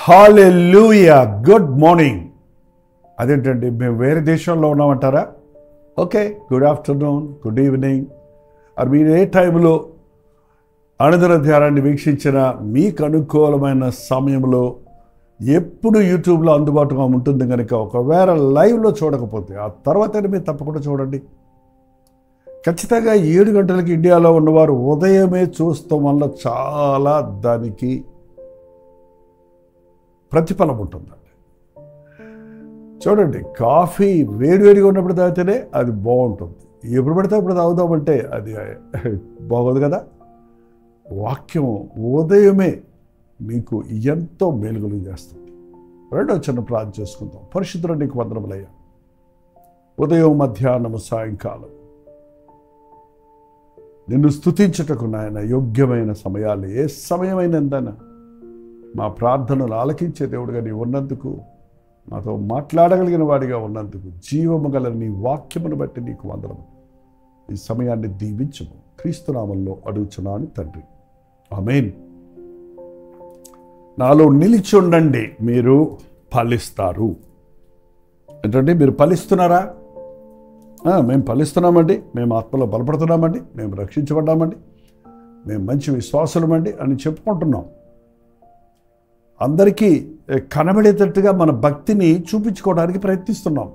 హల్లెలూయా, good morning. అదేంటండి మేము వేరే దేశంలో ఉన్నామంటారా? Okay, good afternoon, good evening. అది మీరు ఏ టైంలో అనుదిన ధ్యానాన్ని వీక్షించిన మీకు అనుకూలమైన సమయంలో ఎప్పుడు యూట్యూబ్లో అందుబాటుగా ఉంటుంది కనుక ఒకవేళ లైవ్లో చూడకపోతే ఆ తర్వాత మీరు తప్పకుండా చూడండి. ఖచ్చితంగా 7 గంటలకి ఇండియాలో ఉన్నవారు ఉదయమే చూస్తాం వల్ల చాలా దానికి ప్రతిఫలం ఉంటుందండి. చూడండి, కాఫీ వేడివేడిగా ఉన్నప్పుడు తాగితేనే అది బాగుంటుంది. ఎప్పుడు పడితే అప్పుడు తాగుదామంటే అది బాగోదు కదా. వాక్యం ఉదయమే మీకు ఎంతో మేలుగులు చేస్తుంది. రెండో చిన్న ప్రార్థన చేసుకుందాం. పరిశుద్ధుడా, నీకు వందనములయ్యా. ఉదయం, మధ్యాహ్నము, సాయంకాలం నిన్ను స్తుతించుటకు నాయన యోగ్యమైన సమయాలు ఏ సమయమైనందన మా ప్రార్థనలు ఆలకించే దేవుడిగా నీవు ఉన్నందుకు, నాతో మాట్లాడగలిగిన వాడిగా ఉన్నందుకు, జీవము గల నీ వాక్యమును బట్టి నీకు వందనము. ఈ సమయాన్ని దీవించుము. క్రీస్తునామంలో అడుగుచున్నాను తండ్రి, ఆమేన్. నాలో నిలిచి ఉండండి, మీరు ఫలిస్తారు. ఏంటంటే మీరు ఫలిస్తున్నారా? మేము ఫలిస్తున్నామండి, మేము ఆత్మలో బలపడుతున్నామండి, మేము రక్షించబడ్డామండి, మేము మంచి విశ్వాసులమండి అని చెప్పుకుంటున్నాం. అందరికీ కనబడేటట్టుగా మన భక్తిని చూపించుకోవడానికి ప్రయత్నిస్తున్నాం.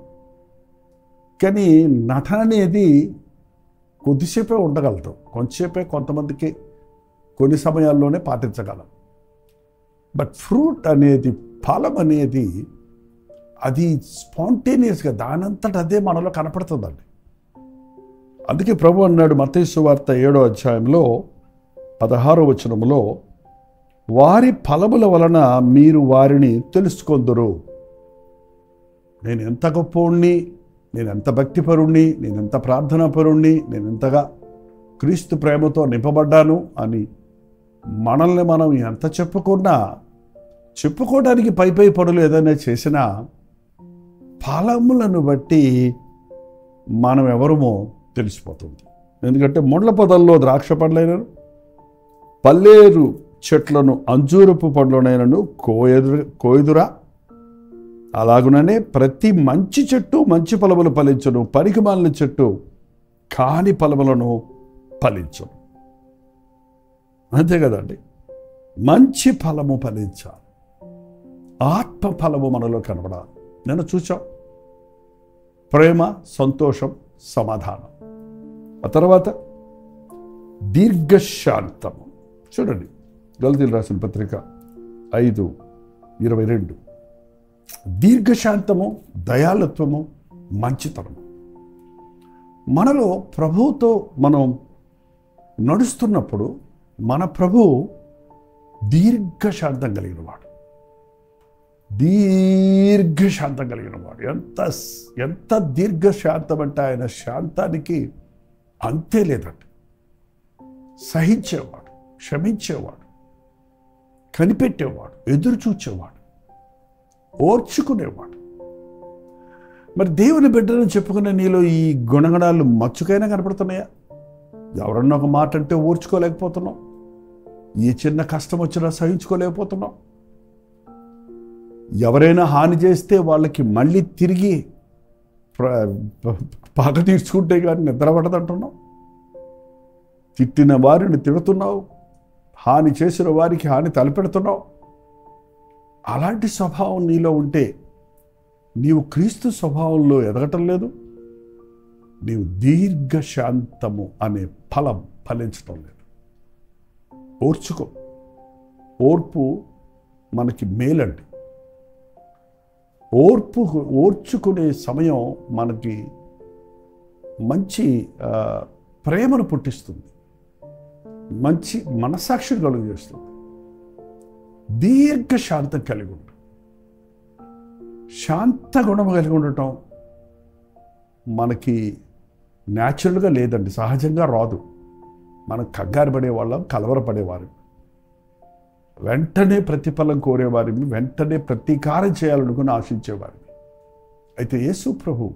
కానీ నటన అనేది కొద్దిసేపే ఉండగలుగుతాం, కొంతసేపే కొంతమందికి కొన్ని సమయాల్లోనే పాటించగలం. బట్ ఫ్రూట్ అనేది, ఫలం అనేది అది స్పాంటేనియస్గా దానంతట అదే మనలో కనపడుతుందండి. అందుకే ప్రభు అన్నాడు మత్తయి సువార్త 7వ అధ్యాయంలో 16వ వచనంలో, వారి ఫలముల వలన మీరు వారిని తెలుసుకొందురు. నేను ఎంత గొప్పవాణ్ణి, నేను ఎంత భక్తిపరుణ్ణి, నేను ఎంత ప్రార్థనాపరుణ్ణి, నేను ఎంతగా క్రీస్తు ప్రేమతో నింపబడ్డాను అని మనల్ని మనం ఎంత చెప్పుకున్నా, చెప్పుకోవడానికి పై పనులు ఏదైనా చేసినా ఫలములను బట్టి మనం ఎవరమో తెలిసిపోతుంది. ఎందుకంటే ముండ్ల పొదల్లో ద్రాక్ష పండ్లైనను, పల్లేరు చెట్లను అంజూరపు పండ్లనైనను కోయుదురా? అలాగుననే ప్రతి మంచి చెట్టు మంచి ఫలములు ఫలించును, పనికిమాలిన చెట్టు కాని ఫలములను ఫలించును. అంతే కదండి. మంచి ఫలము ఫలించాలి, ఆత్మ ఫలము మనలో కనబడాలి. నేను చూసాం, ప్రేమ, సంతోషం, సమాధానం. ఆ తర్వాత దీర్ఘశాంతము. చూడండి, గలతీయులు రాసిన పత్రిక 5:22. దీర్ఘశాంతము, దయాళుత్వము, మంచితనము. మనలో ప్రభువుతో మనం నడుస్తున్నప్పుడు మన ప్రభువు దీర్ఘశాంతం కలిగిన వాడు. దీర్ఘశాంతం కలిగిన వాడు. ఎంత దీర్ఘశాంతం అంటే ఆయన శాంతానికి అంతే లేదండి. సహించేవాడు, క్షమించేవాడు, కనిపెట్టేవాడు, ఎదురు చూచేవాడు, ఓర్చుకునేవాడు. మరి దేవుని బిడ్డను చెప్పుకునే నీలో ఈ గుణగణాలు మచ్చుకైనా కనపడుతున్నాయా? ఎవరన్నా ఒక మాట అంటే ఓర్చుకోలేకపోతున్నాం, ఏ చిన్న కష్టం వచ్చినా సహించుకోలేకపోతున్నాం, ఎవరైనా హాని చేస్తే వాళ్ళకి మళ్ళీ తిరిగి పగ తీర్చుకుంటే కానీ నిద్రపడదంటున్నావు, తిట్టిన వారిని తిడుతున్నావు, హాని చేసిన వారికి హాని తలపెడుతున్నావు. అలాంటి స్వభావం నీలో ఉంటే నీవు క్రీస్తు స్వభావంలో ఎదగటం లేదు, నీవు దీర్ఘశాంతము అనే ఫలం ఫలించటం లేదు. ఓర్చుకో. ఓర్పు మనకి మేలండి. ఓర్చుకునే సమయం మనకి మంచి ప్రేమను పుట్టిస్తుంది, మంచి మనసాక్షిని కలుగు చేస్తుంది. దీర్ఘశాంతం కలిగి ఉండటం, శాంత గుణము కలిగి ఉండటం మనకి న్యాచురల్గా లేదండి, సహజంగా రాదు. మనం కంగారు పడేవాళ్ళం, కలవరపడేవారు, వెంటనే ప్రతిఫలం కోరేవారిని, వెంటనే ప్రతీకారం చేయాలనుకుని ఆశించేవారిని. అయితే యేసు ప్రభు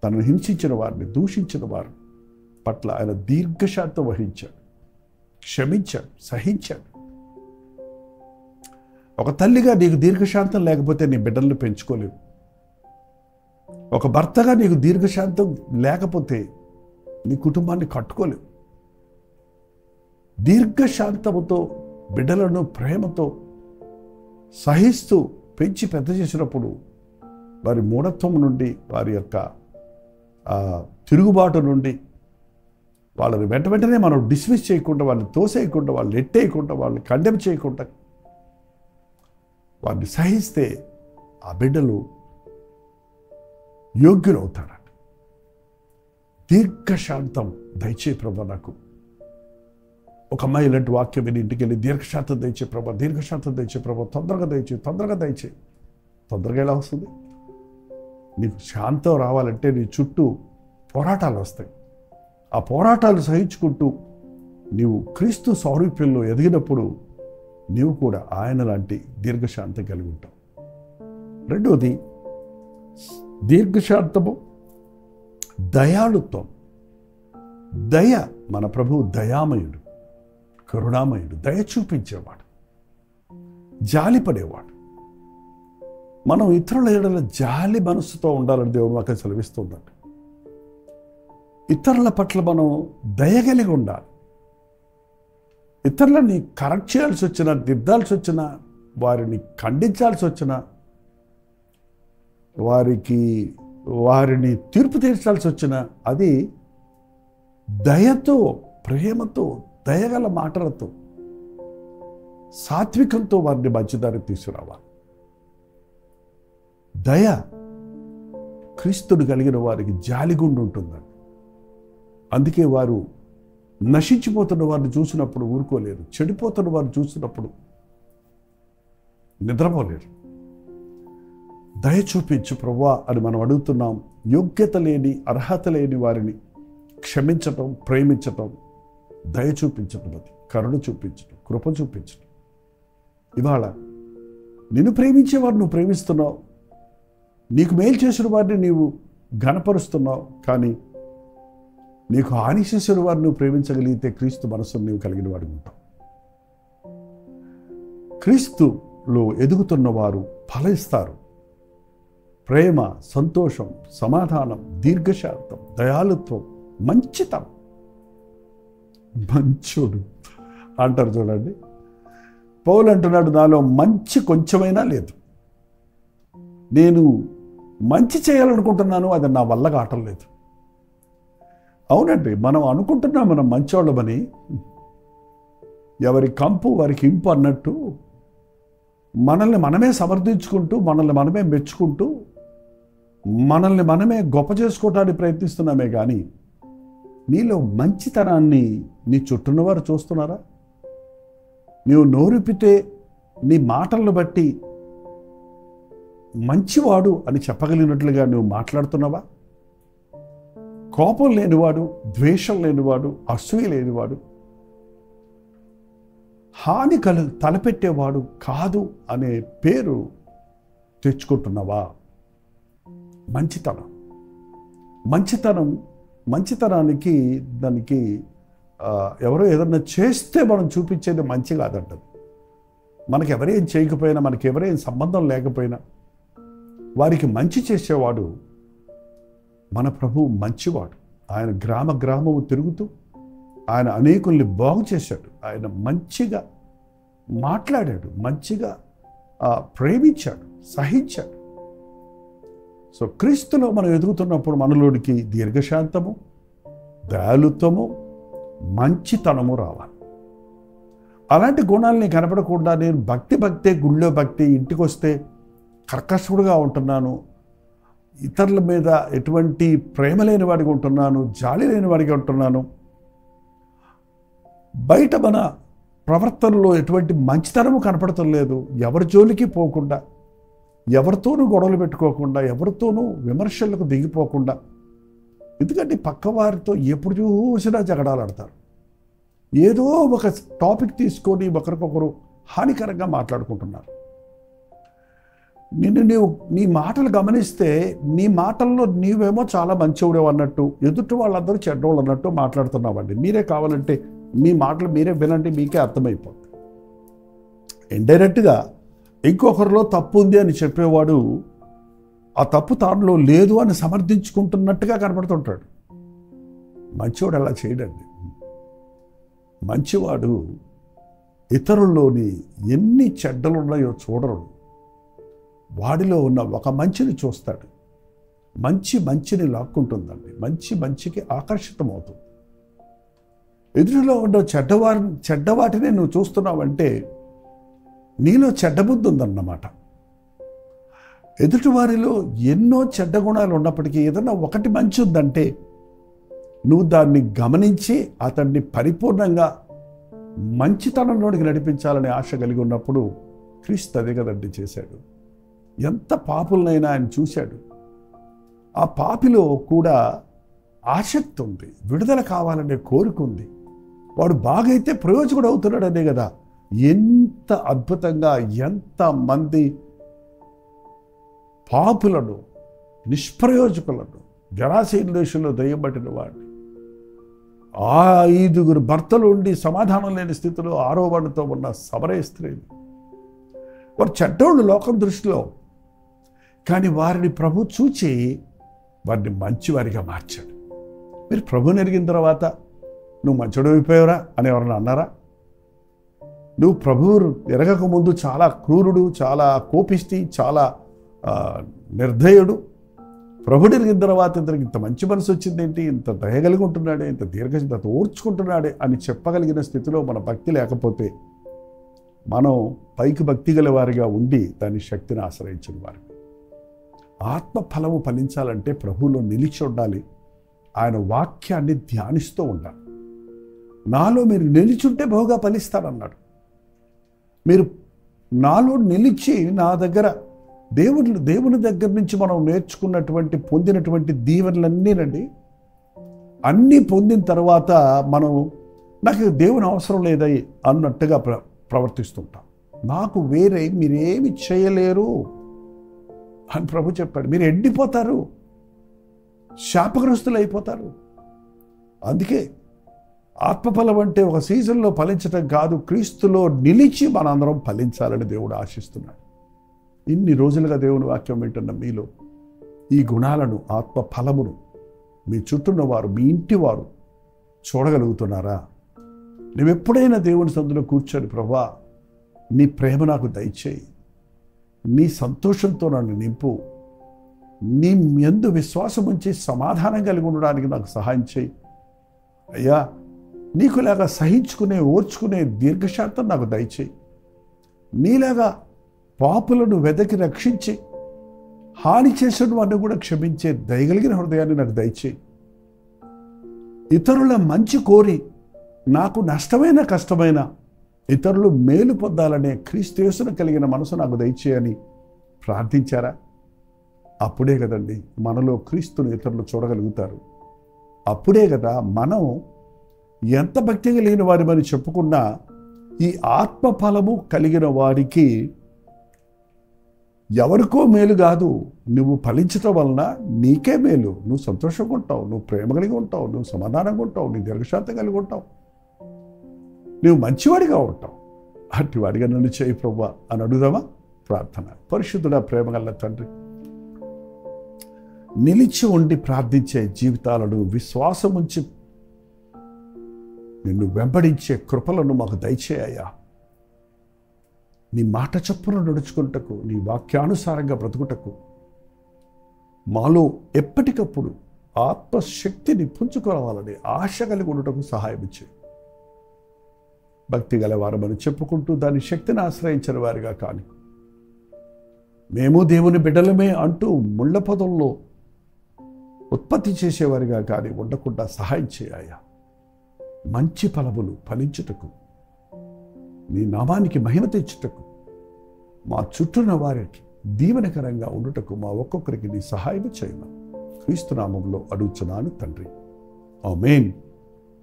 తనను హింసించిన వారిని, దూషించిన వారి పట్ల ఆయన దీర్ఘశాంతం వహించాడు, క్షమించాడు, సహించాడు. ఒక తల్లిగా నీకు దీర్ఘశాంతం లేకపోతే నీ బిడ్డల్ని పెంచుకోలేవు. ఒక భర్తగా నీకు దీర్ఘశాంతం లేకపోతే నీ కుటుంబాన్ని కట్టుకోలేవు. దీర్ఘశాంతముతో బిడ్డలను ప్రేమతో సహిస్తూ పెంచి పెద్ద చేసినప్పుడు వారి మూఢత్వం నుండి, వారి యొక్క తిరుగుబాటు నుండి వాళ్ళని వెంటనే మనం డిస్మిస్ చేయకుండా, వాళ్ళని తోసేయకుండా, వాళ్ళని ఎట్టేయకుండా, వాళ్ళని కండెమ్ చేయకుండా వారిని సహిస్తే ఆ బిడ్డలు యోగ్యులవుతాడండి. దీర్ఘశాంతం దయచే ప్రభా నాకు. ఒక అమ్మాయి ఇలాంటి వాక్యం విని ఇంటికి వెళ్ళి దీర్ఘశాంతం దయచే ప్రభా, దీర్ఘశాంతం దయచే ప్రభా, తొందరగా దయచే. తొందరగా ఎలా వస్తుంది? నీకు శాంతం రావాలంటే నీ చుట్టూ పోరాటాలు వస్తాయి. ఆ పోరాటాలు సహించుకుంటూ నీవు క్రీస్తు సారూప్యంలో ఎదిగినప్పుడు నీవు కూడా ఆయన లాంటి దీర్ఘశాంతం కలిగి ఉంటావు. రెండోది దీర్ఘశాంతము, దయాళుత్వం. దయ, మన ప్రభువు దయామయుడు, కరుణామయుడు, దయ చూపించేవాడు, జాలిపడేవాడు. మనం ఇతరుల ఎడల జాలి మనసుతో ఉండాలని దేవుడు మాకు సెలవిస్తుందండి. ఇతరుల పట్ల మనం దయగలిగి ఉండాలి. ఇతరులని కరెక్ట్ చేయాల్సి వచ్చినా, దిద్దాల్సి వచ్చినా, వారిని ఖండించాల్సి వచ్చినా, వారిని తీర్పు తీర్చాల్సి వచ్చినా అది దయతో, ప్రేమతో, దయగల మాటలతో, సాత్వికంతో వారిని మంచిదారి తీసుకురావాలి. దయ క్రీస్తుడు కలిగిన వారికి జాలిగుండు ఉంటుందండి. అందుకే వారు నశించిపోతున్న వారిని చూసినప్పుడు ఊరుకోలేరు, చెడిపోతున్న వారిని చూసినప్పుడు నిద్రపోలేరు. దయ చూపించు ప్రభువా అని మనం అడుగుతున్నాం. యోగ్యత లేని, అర్హత లేని వారిని క్షమించటం, ప్రేమించటం, దయ చూపించటం, అది కరుణ చూపించటం, కృప చూపించటం. ఇవాళ నిన్ను ప్రేమించేవారు నువ్వు ప్రేమిస్తున్నావు, నీకు మేలు చేసిన వారిని నీవు ఘనపరుస్తున్నావు. కానీ నీకు హాని చేసిన వారిని నువ్వు ప్రేమించగలిగితే క్రీస్తు మనసును నీవు కలిగిన వాడిని ఉంటావు. క్రీస్తులో ఎదుగుతున్న వారు ఫలిస్తారు. ప్రేమ, సంతోషం, సమాధానం, దీర్ఘశాంతం, దయాళుత్వం, మంచితనం. మంచోడు అంటారు చూడండి. పౌలు అంటున్నాడు, నాలో మంచి కొంచెమైనా లేదు. నేను మంచి చేయాలనుకుంటున్నాను, అది నా వల్ల కావటం లేదు. అవునండి, మనం అనుకుంటున్నాం మనం మంచోళ్ళమని. ఎవరి కంపు వారికి ఇంపు అన్నట్టు మనల్ని మనమే సమర్థించుకుంటూ, మనల్ని మనమే మెచ్చుకుంటూ, మనల్ని మనమే గొప్ప చేసుకోవడానికి ప్రయత్నిస్తున్నామే. కానీ నీలో మంచితనాన్ని నీ చుట్టూన్నవారు చూస్తున్నారా? నీవు నోరుపితే నీ మాటలను బట్టి మంచివాడు అని చెప్పగలిగినట్లుగా నువ్వు మాట్లాడుతున్నావా? కోపం లేనివాడు, ద్వేషం లేనివాడు, అసూయ లేనివాడు, హాని తలపెట్టేవాడు కాదు అనే పేరు తెచ్చుకుంటున్నావా? మంచితనానికి దానికి ఎవరో ఏదన్నా చేస్తే మనం చూపించేది మంచి కాదంటది. మనకి ఎవరేం చేయకపోయినా, మనకి ఎవరేం సంబంధం లేకపోయినా వారికి మంచి చేసేవాడు మన ప్రభువు మంచివాడు. ఆయన గ్రామము తిరుగుతూ ఆయన అనేకుల్ని బాగు చేశాడు. ఆయన మంచిగా మాట్లాడాడు, మంచిగా ప్రేమించాడు, సహించాడు. సో క్రీస్తులో మనం ఎదుగుతున్నప్పుడు మనలోనికి దీర్ఘశాంతము, దయాళుత్వము, మంచితనము రావాలి. అలాంటి గుణాలని కనపడకుండా నేను భక్తే గుళ్ళో భక్తి, ఇంటికి వస్తే కర్కశుడుగా ఉంటున్నాను, ఇతరుల మీద ఎటువంటి ప్రేమ లేని వాడిగా ఉంటున్నాను, జాలి లేని వాడిగా ఉంటున్నాను, బయట మన ప్రవర్తనలో ఎటువంటి మంచితనము కనపడటం లేదు, ఎవరి జోలికి పోకుండా, ఎవరితోనూ గొడవలు పెట్టుకోకుండా, ఎవరితోనూ విమర్శలకు దిగిపోకుండా. ఎందుకంటే పక్కవారితో ఎప్పుడు చూసినా జగడాలాడతారు. ఏదో ఒక టాపిక్ తీసుకొని ఒకరికొకరు హానికరంగా మాట్లాడుకుంటున్నారు. నీ మాటలు గమనిస్తే నీ మాటల్లో నీవేమో చాలా మంచివాడేవు అన్నట్టు, ఎదుటి వాళ్ళందరూ చెడ్డవాళ్ళు అన్నట్టు మాట్లాడుతున్నావండి. మీరే కావాలంటే మీ మాటలు మీరే వినండి, మీకే అర్థమైపోతుంది. ఇండైరెక్ట్గా ఇంకొకరిలో తప్పు ఉంది అని చెప్పేవాడు ఆ తప్పు తానులో లేదు అని సమర్థించుకుంటున్నట్టుగా కనపడుతుంటాడు. మంచివాడు అలా చేయడండి. మంచివాడు ఇతరుల్లోని ఎన్ని చెడ్డలు ఉన్నాయో చూడరు. వాడిలో ఉన్న ఒక మంచిని చూస్తాడు. మంచిని లాక్కుంటుందండి. మంచికి ఆకర్షితమవుతుంది. ఎదురులో ఉన్న చెడ్డవాటిని నువ్వు చూస్తున్నావంటే నీలో చెడ్డబుద్ధి ఉందన్నమాట. ఎదుటివారిలో ఎన్నో చెడ్డ గుణాలు ఉన్నప్పటికీ ఏదన్నా ఒకటి మంచి ఉందంటే నువ్వు దాన్ని గమనించి అతన్ని పరిపూర్ణంగా మంచితనంలోనికి నడిపించాలనే ఆశ కలిగి ఉన్నప్పుడు క్రీస్తు అదే కదండి చేశాడు. ఎంత పాపులనైనా ఆయన చూశాడు. ఆ పాపిలో కూడా ఆసక్తి ఉంది, విడుదల కావాలనే కోరిక ఉంది. వాడు బాగైతే ప్రయోజకుడు అవుతున్నాడు అనే కదా. ఎంత అద్భుతంగా ఎంతమంది పాపులను, నిష్ప్రయోజకులను, గెరాసీను దేశంలో దయ్యం పట్టిన వాడిని, 5 భర్తలు ఉండి సమాధానం లేని స్థితిలో ఆరోపణతో ఉన్న సమరయ స్త్రీని, వారు చెడ్డోళ్ళు లోకం దృష్టిలో. కానీ వారిని ప్రభు చూచి వారిని మంచివారిగా మార్చాడు. మీరు ప్రభుని ఎరిగిన తర్వాత నువ్వు మంచోడు అయిపోయావురా అని ఎవరన్నా అన్నారా? నువ్వు ప్రభువు ఎరగక ముందు చాలా క్రూరుడు, చాలా కోపిష్టి, చాలా నిర్దయుడు. ప్రభుని ఎరిగిన తర్వాత ఇతనికి ఇంత మంచి మనసు వచ్చిందేంటి, ఇంత దయగలిగి ఉంటున్నాడే, ఇంత దీర్ఘంత ఓర్చుకుంటున్నాడే అని చెప్పగలిగిన స్థితిలో మన భక్తి లేకపోతే మనం పైకి భక్తి గల వారిగా ఉండి దాని శక్తిని ఆశ్రయించిన వారు. ఆత్మ ఫలము ఫలించాలంటే ప్రభువులో నిలిచి ఉండాలి. ఆయన వాక్యాన్ని ధ్యానిస్తూ ఉండాలి. నాలో మీరు నిలిచుంటే బహుగా ఫలిస్తారన్నాడు. మీరు నాలో నిలిచి నా దగ్గర దేవుని దగ్గర నుంచి మనం నేర్చుకున్నటువంటి పొందినటువంటి దీవెనలన్నీనండి, అన్నీ పొందిన తర్వాత మనం నాకు దేవుని అవసరం లేదయి అన్నట్టుగా ప్రవర్తిస్తుంటాం. నాకు వేరే మీరేమి చేయలేరు అని ప్రభు చెప్పాడు. మీరు ఎండిపోతారు, శాపగ్రస్తులు అయిపోతారు. అందుకే ఆత్మఫలం అంటే ఒక సీజన్లో ఫలించటం కాదు, క్రీస్తులో నిలిచి మనందరం ఫలించాలని దేవుడు ఆశిస్తున్నాడు. ఇన్ని రోజులుగా దేవుని వాక్యం వింటున్న మీలో ఈ గుణాలను, ఆత్మ ఫలమును మీ చుట్టూన్నవారు, మీ ఇంటి వారు చూడగలుగుతున్నారా? నువ్వెప్పుడైనా దేవుని సందులో కూర్చొని ప్రభువా నీ ప్రేమ నాకు దయచేయి, నీ సంతోషంతో నన్ను నింపు, నీ యందు విశ్వాసం ఉంచి సమాధానం కలిగి ఉండడానికి నాకు సహాయం చేయి అయ్యా, నీకులాగా సహించుకునే, ఓర్చుకునే దీర్ఘశాంతం నాకు దయచేయి, నీలాగా పాపులను వెదకి రక్షించి హాని చేసిన వారిని కూడా క్షమించే దయగలిగిన హృదయాన్ని నాకు దయచేయి, ఇతరుల మంచి కోరి నాకు నష్టమైన కష్టమైన ఇతరులు మేలు పొందాలనే క్రీస్తు యేసును కలిగిన మనసు నాకు దయచేయని ప్రార్థించారా? అప్పుడే కదండి మనలో క్రీస్తును ఇతరులు చూడగలుగుతారు. అప్పుడే కదా మనం ఎంత భక్తి కలిగిన వారిమని చెప్పుకున్నా ఈ ఆత్మ ఫలము కలిగిన వారికి ఎవరికో మేలు కాదు, నువ్వు ఫలించటం వలన నీకే మేలు. నువ్వు సంతోషంగా ఉంటావు, నువ్వు ప్రేమ కలిగి ఉంటావు, నువ్వు సమాధానంగా ఉంటావు, నీ దీర్ఘశాంతం కలిగి ఉంటావు, నువ్వు మంచివాడిగా ఉంటావు. అట్టివాడిగా నన్ను చేయి ప్రభువా అని అడుగుదామా? ప్రార్థన. పరిశుద్ధుడా, ప్రేమగల తండ్రి, నిలిచి ఉండి ప్రార్థించే జీవితాలను, విశ్వాసం ఉంచి నిన్ను వెంబడించే కృపలను మాకు దయచేయ్యా. నీ మాట చప్పున నడుచుకుంటకు, నీ వాక్యానుసారంగా బ్రతుకుటకు మాలో ఎప్పటికప్పుడు ఆత్మశక్తిని పుంజుకోవాలని ఆశ కలిగి ఉండటకు సహాయం ఇచ్చే భక్తి గలవారమని చెప్పుకుంటూ దాని శక్తిని ఆశ్రయించిన వారిగా కానీ, మేము దేవుని బిడ్డలమే అంటూ ముళ్ళ పదంలో ఉత్పత్తి చేసేవారిగా కానీ ఉండకుండా సహాయం చేయ్యా. మంచి ఫలములు ఫలించుటకు, నీ నామానికి మహిమ తెచ్చుటకు, మా చుట్టూన్న వారికి దీవెనకరంగా ఉండుటకు మా ఒక్కొక్కరికి నీ సహాయం చేయమని క్రీస్తు నామంలో అడుగుచున్నాను తండ్రి, ఆమేన్.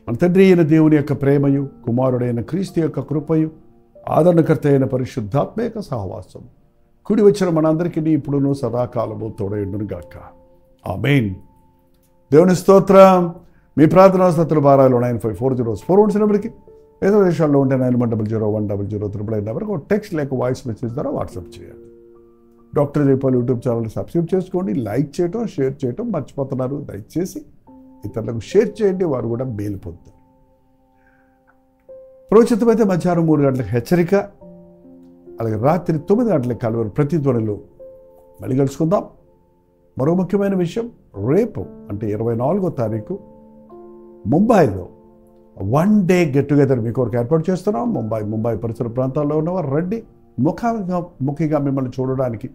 మన తండ్రి అయిన దేవుని యొక్క ప్రేమయు, కుమారుడైన క్రీస్తు యొక్క కృపయు, ఆదరణకర్త అయిన పరిశుద్ధాత్మ యొక్క సహవాసం కూడి వచ్చిన మనందరికీ ఇప్పుడును సదాకాలము తోడయుండును గాక, ఆమేన్. దేవుని స్తోత్రం. మీ ప్రార్థనా స్తోత్ర భారాలు 954041 నెంబర్కి ఇతర దేశాల్లో ఉంటే 91001009 నెంబర్కి ఒక టెక్స్ట్ లేక వాయిస్ మెసేజ్ ద్వారా వాట్సాప్ చేయండి. Doctor Jaipal YouTube channel subscribe చేసుకోండి. లైక్ చేయటం, షేర్ చేయటం మర్చిపోతున్నారు. దయచేసి ఇతరులకు షేర్ చేయండి, వారు కూడా మేలు పొందుతారు. ప్రోచితమైతే మధ్యాహ్నం 3 గంటలకు హెచ్చరిక, అలాగే రాత్రి 9 గంటలకు కలవరు ప్రతిధ్వనిలో మళ్ళీ కలుసుకుందాం. మరో ముఖ్యమైన విషయం, రేపు అంటే 24వ తారీఖు ముంబైలో 1 డే గెట్ టుగెదర్ మీ కొరకు ఏర్పాటు చేస్తున్నాం. ముంబై పరిసర ప్రాంతాల్లో ఉన్నవారు రండి. ముఖంగా మిమ్మల్ని చూడడానికి,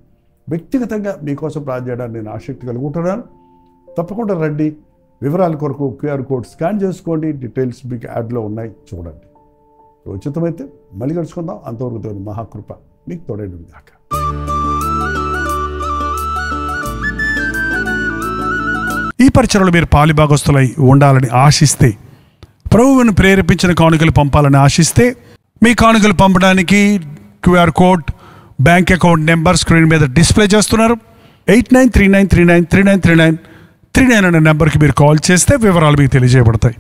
వ్యక్తిగతంగా మీకోసం ప్రార్థన చేయడానికి నేను ఆసక్తి కలుగుతున్నాను. తప్పకుండా రండి. వివరాల కొరకు QR కోడ్ స్కాన్ చేసుకోండి. డీటెయిల్స్ మీకు యాడ్లో ఉన్నాయి, చూడండి. ఉచితమైతే మళ్ళీ కలుసుకుందాం. అంతవరకు దేవుని మహాకృప మీకు తోడైనది కాక. ఈ పరిచయలో మీరు పాలిభాగస్తులై ఉండాలని ఆశిస్తే, ప్రభువును ప్రేరేపించిన కానుకలు పంపాలని ఆశిస్తే, మీ కానుకలు పంపడానికి QR code, bank account number screen మీద డిస్ప్లే చేస్తున్నారు. 8939393939 అనే నెంబర్కి మీరు కాల్ చేస్తే వివరాలు మీకు తెలియజేయబడతాయి.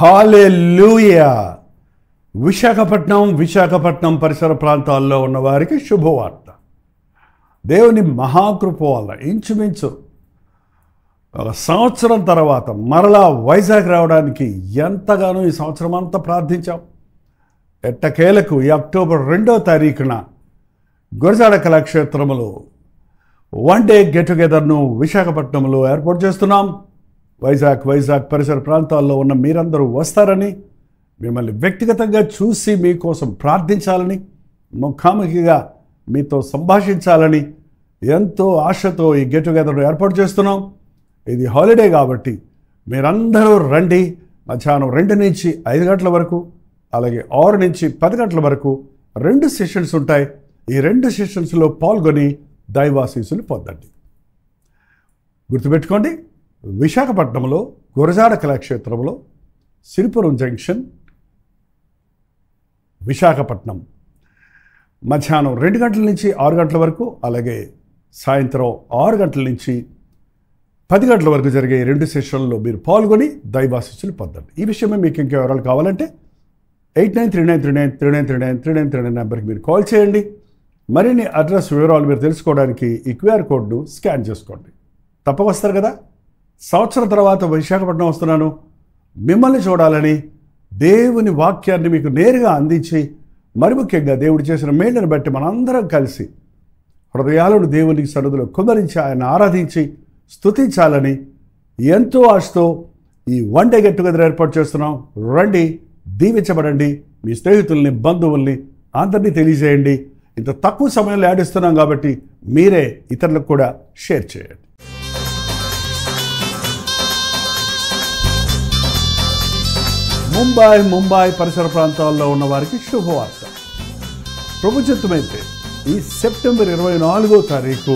హల్లెలూయా. విశాఖపట్నం పరిసర ప్రాంతాల్లో ఉన్న వారికి శుభవార్త. దేవుని మహాకృప వల్ల ఇంచుమించు 1 సంవత్సరం తర్వాత మరలా వైజాగ్ రావడానికి ఎంతగానో ఈ సంవత్సరం అంతా ప్రార్థించాం. ఎట్టకేలకు ఈ అక్టోబర్ 2వ తారీఖున గురజాడ కళాక్షేత్రంలో 1 డే గెట్ టుగెదర్ను విశాఖపట్నంలో ఏర్పాటు చేస్తున్నాం. వైజాగ్ పరిసర ప్రాంతాల్లో ఉన్న మీరందరూ వస్తారని, మిమ్మల్ని వ్యక్తిగతంగా చూసి మీకోసం ప్రార్థించాలని, ముఖాముఖిగా మీతో సంభాషించాలని ఎంతో ఆశతో ఈ గెట్ టుగెదర్ను ఏర్పాటు చేస్తున్నాం. ఇది హాలిడే కాబట్టి మీరందరూ రండి. మధ్యాహ్నం 2 నుంచి 5 గంటల వరకు, అలాగే 6 నుంచి 10 గంటల వరకు 2 సెషన్స్ ఉంటాయి. ఈ 2 సెషన్స్లో పాల్గొని దైవాశీస్సులు పొందండి. గుర్తుపెట్టుకోండి, విశాఖపట్నంలో గురజాడ కళాక్షేత్రంలో సిరిపురం జంక్షన్, విశాఖపట్నం, మధ్యాహ్నం 2 గంటల నుంచి 6 గంటల వరకు, అలాగే సాయంత్రం 6 గంటల నుంచి 10 గంటల వరకు జరిగే 2 సెషన్లలో మీరు పాల్గొని దైవాశీస్సులు పొందండి. ఈ విషయమే మీకు ఇంకా వివరాలు కావాలంటే 8939393939 నెంబర్కి మీరు కాల్ చేయండి. మరిన్ని అడ్రస్ వివరాలు మీరు తెలుసుకోవడానికి ఈ QR కోడ్ను స్కాన్ చేసుకోండి. తప్పక వస్తారు కదా. సంవత్సరం తర్వాత విశాఖపట్నం వస్తున్నాను, మిమ్మల్ని చూడాలని, దేవుని వాక్యాన్ని మీకు నేరుగా అందించి, మరి ముఖ్యంగా దేవుడు చేసిన మేలును బట్టి మనందరం కలిసి హృదయాలను దేవునికి సన్నిధిలో కుమ్మరించి ఆయన ఆరాధించి స్తుతించాలని ఎంతో ఆశతో ఈ 1 డే గెట్ టుగెదర్ ఏర్పాటు చేస్తున్నాం. రండి, దీవించబడండి. మీ స్నేహితుల్ని, బంధువుల్ని అందరినీ తెలియజేయండి. ఇంత తక్కువ సమయంలో యాడిస్తున్నాం కాబట్టి మీరే ఇతరులకు కూడా షేర్ చేయండి. ముంబై పరిసర ప్రాంతాల్లో ఉన్న వారికి శుభవార్త. ప్రభు చిత్తమైతే ఈ సెప్టెంబర్ 24వ తారీఖు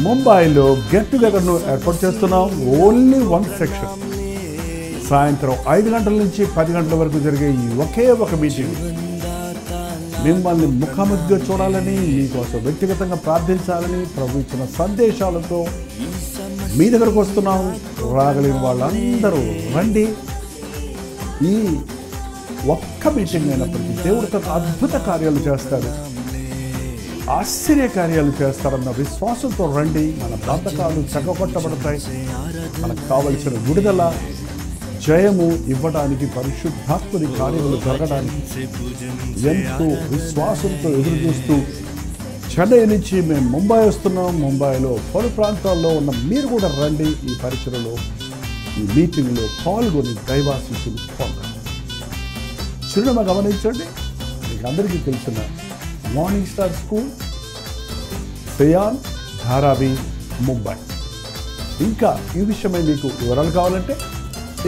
ముంబైలో గెట్ టుగెదర్ను ఏర్పాటు చేస్తున్నాం. Only 1 section. సాయంత్రం 5 గంటల నుంచి 10 గంటల వరకు జరిగే ఈ ఒకే ఒక మీటింగ్ మిమ్మల్ని ముఖాముఖిగా చూడాలని, మీకోసం వ్యక్తిగతంగా ప్రార్థించాలని ప్రభు ఇచ్చిన సందేశాలతో మీ దగ్గరకు వస్తున్నాం. రాగలిగిన వాళ్ళందరూ రండి. ఈ ఒక్క మీటింగ్ అయినప్పటికీ దేవుడు తన అద్భుత కార్యాలు చేస్తాడు, ఆశ్చర్య కార్యాలు చేస్తారన్న విశ్వాసంతో రండి. మన బంధకాలు చక్కకొట్టబడతాయి. మనకు కావలసిన విడుదల, జయము ఇవ్వడానికి, పరిశుద్ధాత్మని కార్యములు జరగడానికి ఎంతో విశ్వాసంతో ఎదురు చూస్తూ చెన్నై నుంచి మేము ముంబై వస్తున్నాం. ముంబైలో పలు ప్రాంతాల్లో ఉన్న మీరు కూడా రండి. ఈ పరిచయలో, ఈ మీటింగ్లో పాల్గొని దైవాశీస్సులు పొందండి. చిరునామా గమనించండి. మీకు అందరికీ తెలిసిన morning star school, సయాన్, Dharavi, Mumbai. ఇంకా ఈ విషయమై మీకు వివరాలు కావాలంటే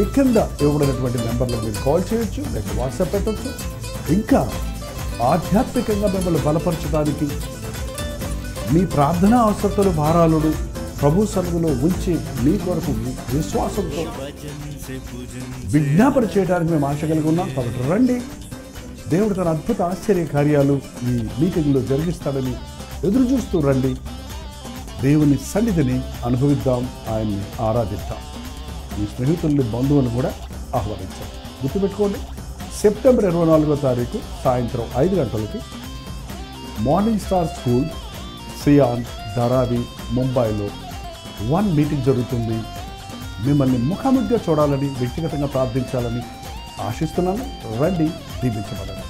ఈ కింద ఇవ్వబడినటువంటి నెంబర్లో మీరు కాల్ చేయొచ్చు, లేక వాట్సాప్ పెట్టవచ్చు. ఇంకా ఆధ్యాత్మికంగా మిమ్మల్ని బలపరచడానికి, మీ ప్రార్థనా అవసరతలు, భారాలను ప్రభు సన్నిధిలో ఉంచి మీ కొరకు విశ్వాసంతో విజ్ఞాపన చేయడానికి మేము ఆశ కలిగి ఉన్నాం. కాబట్టి రండి, దేవుడు తన అద్భుత ఆశ్చర్య కార్యాలు ఈ మీటింగ్లో జరిగిస్తాడని ఎదురు చూస్తూ రండి. దేవుని సన్నిధిని అనుభవిద్దాం, ఆయన్ని ఆరాధిద్దాం. మీ స్నేహితుల్ని, బంధువులను కూడా ఆహ్వానించాం. గుర్తుపెట్టుకోండి, సెప్టెంబర్ 24వ తారీఖు సాయంత్రం 5 గంటలకి morning star school, cyan, Dharavi, ముంబైలో 1 మీటింగ్ జరుగుతుంది. మిమ్మల్ని ముఖాముఖిగా చూడాలని, వ్యక్తిగతంగా ప్రార్థించాలని ఆశిస్తున్నాను. రండి, దీవించబడండి.